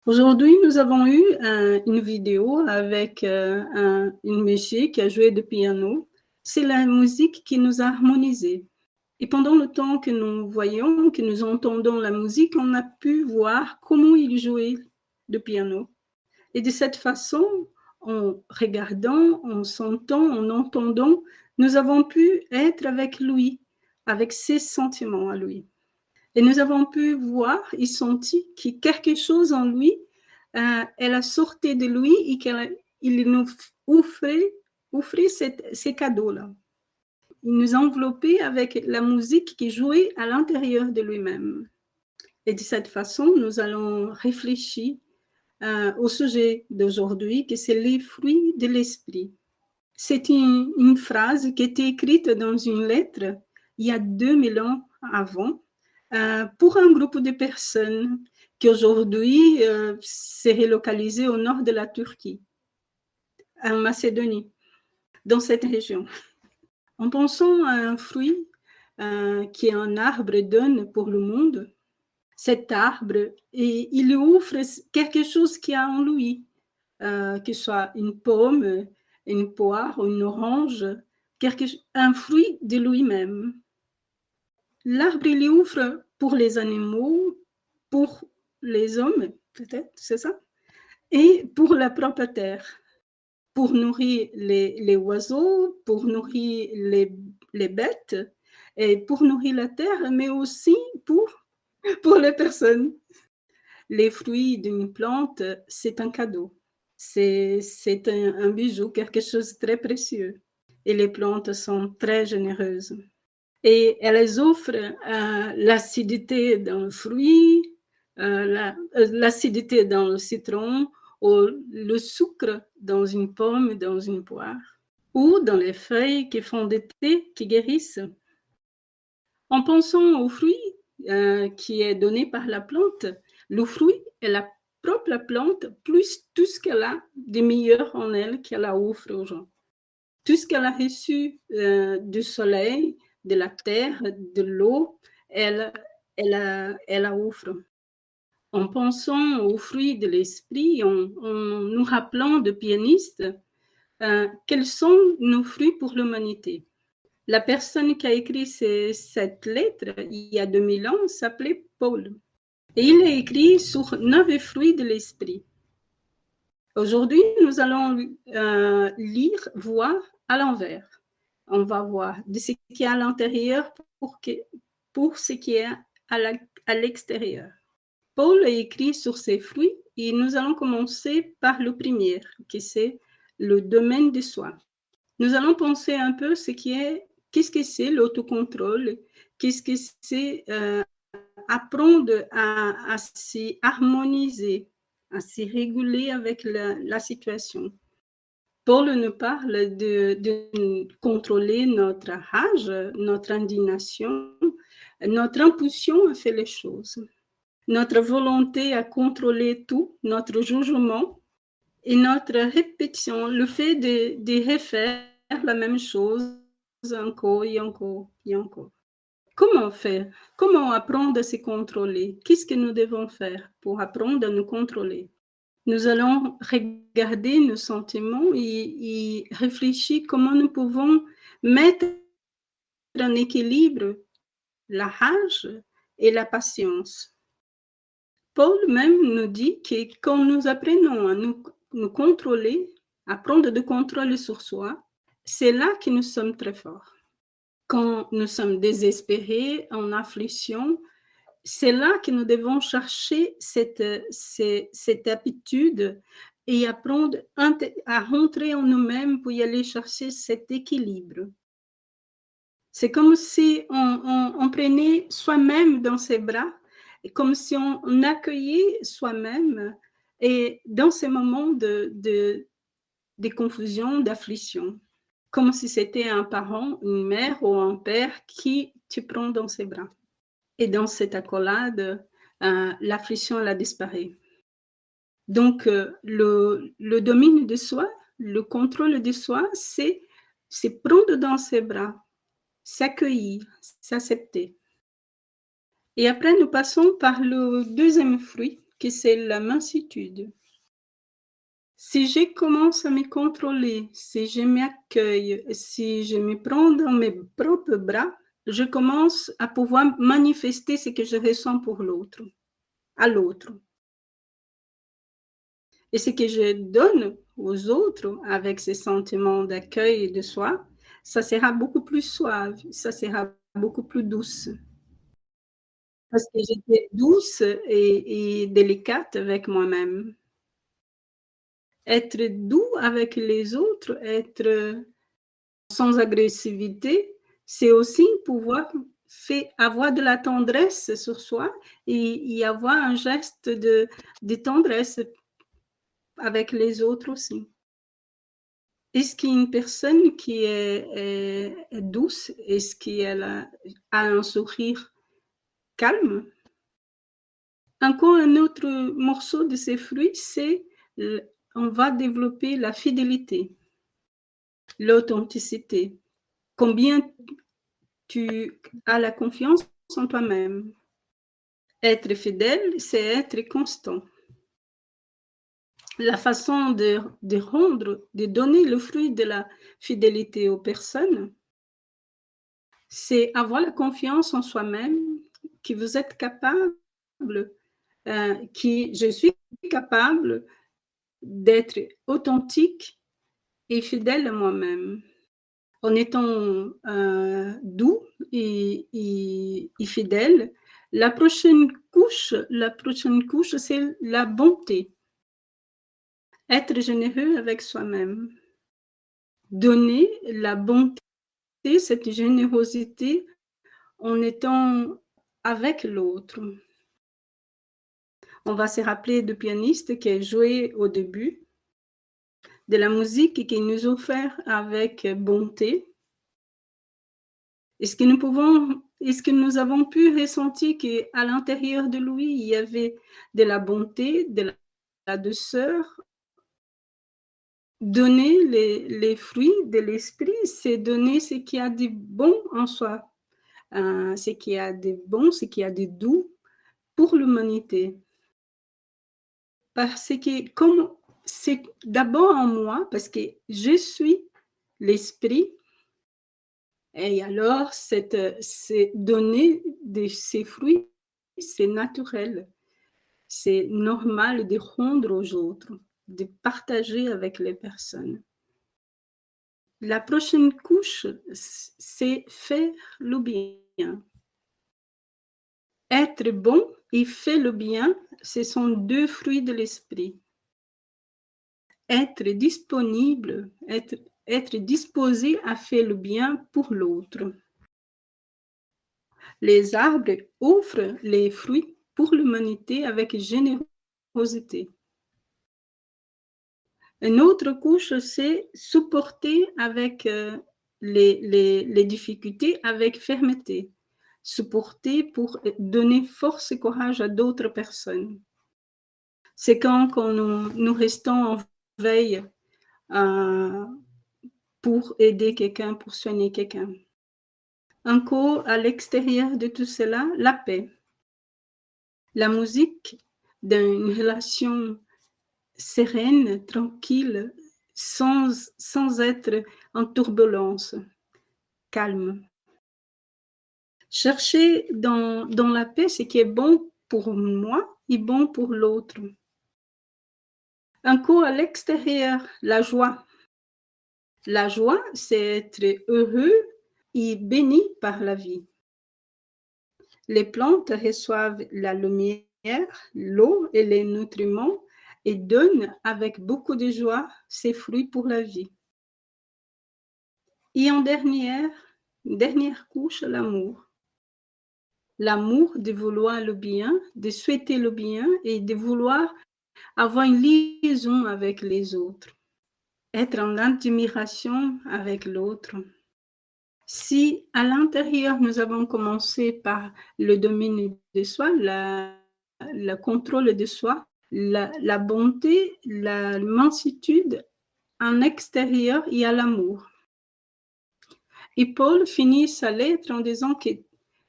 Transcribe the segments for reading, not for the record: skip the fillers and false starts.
Aujourd'hui, nous avons eu une vidéo avec une monsieur qui a joué du piano. C'est la musique qui nous a harmonisés. Et pendant le temps que nous voyons, que nous entendons la musique, on a pu voir comment il jouait du piano. Et de cette façon, en regardant, en sentant, en entendant, nous avons pu être avec lui, avec ses sentiments à lui. Et nous avons pu voir et sentir que quelque chose en lui, elle a sorti de lui et qu'il nous offrait ces cadeaux-là. Il nous enveloppait avec la musique qui jouait à l'intérieur de lui-même. Et de cette façon, nous allons réfléchir au sujet d'aujourd'hui, que c'est les fruits de l'esprit. C'est une phrase qui était écrite dans une lettre il y a 2000 ans avant, pour un groupe de personnes qui aujourd'hui s'est relocalisé au nord de la Turquie, en Macédonie, dans cette région. En pensant à un fruit qui un arbre donne pour le monde, cet arbre, et il lui offre quelque chose qu'il a en lui, que ce soit une pomme, une poire, une orange, un fruit de lui-même. L'arbre, il lui offre pour les animaux, pour les hommes, peut-être, c'est ça, et pour la propre terre, pour nourrir les oiseaux, pour nourrir les bêtes, et pour nourrir la terre, mais aussi pour les personnes. Les fruits d'une plante, c'est un cadeau, c'est un bijou, quelque chose de très précieux. Et les plantes sont très généreuses. Et elles offrent l'acidité dans le fruit, l'acidité dans le citron, ou le sucre dans une pomme, dans une poire, ou dans les feuilles qui font des thés qui guérissent. En pensant au fruit qui est donné par la plante, le fruit est la propre plante, plus tout ce qu'elle a de meilleur en elle qu'elle offre aux gens. Tout ce qu'elle a reçu du soleil, de la terre, de l'eau, elle offre. En pensant aux fruits de l'esprit, en nous rappelant de pianistes, quels sont nos fruits pour l'humanité? La personne qui a écrit cette lettre il y a 2000 ans s'appelait Paul. Et il a écrit sur 9 fruits de l'esprit. Aujourd'hui, nous allons lire, voir à l'envers. On va voir de ce qui est à l'intérieur pour ce qui est à l'extérieur. Paul a écrit sur ces fruits et nous allons commencer par le premier, qui c'est le domaine de soi. Nous allons penser un peu qu'est-ce que c'est l'autocontrôle, qu'est-ce que c'est apprendre à s'y harmoniser, à s'y réguler avec la situation. Paul nous parle de contrôler notre rage, notre indignation, notre impulsion à faire les choses, notre volonté à contrôler tout, notre jugement et notre répétition, le fait de refaire la même chose encore et encore et encore. Comment faire? Comment apprendre à se contrôler? Qu'est-ce que nous devons faire pour apprendre à nous contrôler? Nous allons regarder nos sentiments et réfléchir comment nous pouvons mettre en équilibre la rage et la patience. Paul même nous dit que quand nous apprenons à nous contrôler, à prendre du contrôle sur soi, c'est là que nous sommes très forts. Quand nous sommes désespérés, en affliction, c'est là que nous devons chercher cette habitude et apprendre à rentrer en nous-mêmes pour y aller chercher cet équilibre. C'est comme si on prenait soi-même dans ses bras, comme si on accueillait soi-même et dans ces moments de confusion, d'affliction, comme si c'était un parent, une mère ou un père qui te prend dans ses bras. Et dans cette accolade, l'affliction, elle a disparu. Donc, le domaine de soi, le contrôle de soi, c'est prendre dans ses bras, s'accueillir, s'accepter. Et après, nous passons par le deuxième fruit, que c'est la mansuétude. Si je commence à me contrôler, si je m'accueille, si je me prends dans mes propres bras, je commence à pouvoir manifester ce que je ressens pour l'autre, à l'autre. Et ce que je donne aux autres avec ces sentiments d'accueil de soi, ça sera beaucoup plus suave, ça sera beaucoup plus douce. Parce que j'étais douce et délicate avec moi-même. Être doux avec les autres, être sans agressivité, c'est aussi pouvoir avoir de la tendresse sur soi et avoir un geste de tendresse avec les autres aussi. Est-ce qu'une personne qui est douce, est-ce qu'elle a un sourire calme? Encore un autre morceau de ces fruits, c'est on va développer la fidélité, l'authenticité. Combien tu as la confiance en toi-même. Être fidèle, c'est être constant. La façon de rendre, de donner le fruit de la fidélité aux personnes, c'est avoir la confiance en soi-même, que vous êtes capable, je suis capable d'être authentique et fidèle à moi-même. En étant doux et fidèle, la prochaine couche, c'est la bonté. Être généreux avec soi-même. Donner la bonté, cette générosité en étant avec l'autre. On va se rappeler du pianiste qui a joué au début, de la musique qu'il nous offre avec bonté. Est-ce que nous avons pu ressentir qu'à l'intérieur de lui, il y avait de la bonté, de la douceur? Donner les fruits de l'esprit, c'est donner ce qui a de bon en soi, ce qui a de bon, ce qui a de doux pour l'humanité. Parce que comme c'est d'abord en moi, parce que je suis l'esprit, et alors c'est donner ces fruits, c'est naturel, c'est normal de rendre aux autres, de partager avec les personnes. La prochaine couche, c'est faire le bien. Être bon et faire le bien, ce sont deux fruits de l'esprit. Être disponible, être disposé à faire le bien pour l'autre. Les arbres offrent les fruits pour l'humanité avec générosité. Une autre couche, c'est supporter avec les difficultés avec fermeté. Supporter pour donner force et courage à d'autres personnes. C'est quand nous restons en veille pour aider quelqu'un, pour soigner quelqu'un. Encore à l'extérieur de tout cela, la paix. La musique d'une relation sereine, tranquille, sans être en turbulence, calme. Chercher dans la paix ce qui est bon pour moi et bon pour l'autre. Encore à l'extérieur, la joie. La joie, c'est être heureux et béni par la vie. Les plantes reçoivent la lumière, l'eau et les nutriments et donnent avec beaucoup de joie ses fruits pour la vie. Et en dernière couche, l'amour. L'amour de vouloir le bien, de souhaiter le bien et de vouloir avoir une liaison avec les autres. Être en admiration avec l'autre. Si à l'intérieur, nous avons commencé par le domaine de soi, le contrôle de soi, la bonté, la mansuétude, en extérieur, il y a l'amour. Et Paul finit sa lettre en disant que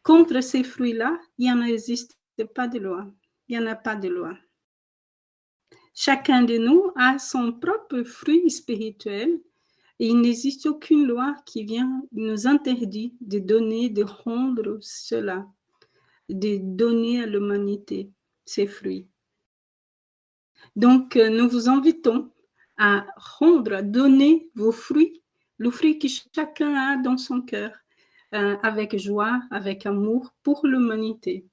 contre ces fruits-là, il n'y existe pas de loi. Il n'y en a pas de loi. Chacun de nous a son propre fruit spirituel et il n'existe aucune loi qui vient nous interdire de donner, de rendre cela, de donner à l'humanité ces fruits. Donc, nous vous invitons à rendre, à donner vos fruits, le fruit que chacun a dans son cœur, avec joie, avec amour pour l'humanité.